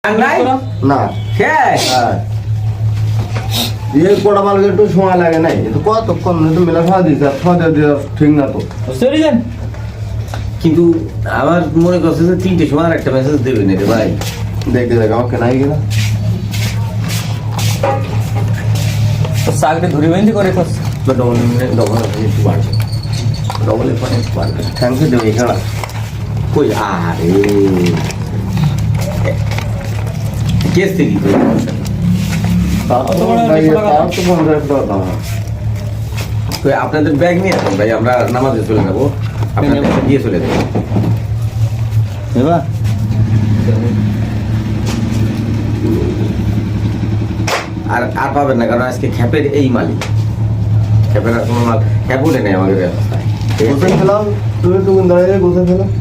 না ये कोड़ा माल के तो সময় লাগে নাই তো কতক্ষণ তো মেলা খাওয়া দিছে খাওয়া দিয়ে ঠিক না তো সরিয়েন কিন্তু আমার মনে করছে যে 3টে সময় আর একটা মেসেজ দেবে না রে ভাই দেখতে দেখ আমাকে নাই গেল তো সাগরে ধরে বেঁধে করে কস তো ডবল একটু বাড়ছে ডবল এখানে বাড়বে থ্যাংক ইউ দেবে এখানে কই আরে কেস থেকে তার তো বন্ধ করে দাও তো আপনাদের ব্যাগ নিয়ে আসুন ভাই আমরা নামাজে চলে যাবো আপনাদের দিয়ে চলে যাবো এবার আর আর পাবেন না কারণ আজকে খ্যাপের এই মালিক খ্যাপের আর কোনো মাল খ্যাপ উঠে নেই আমাদের রাস্তায় গোসল ফেলাও তুমি তো দাঁড়িয়ে গোসল ফেলাও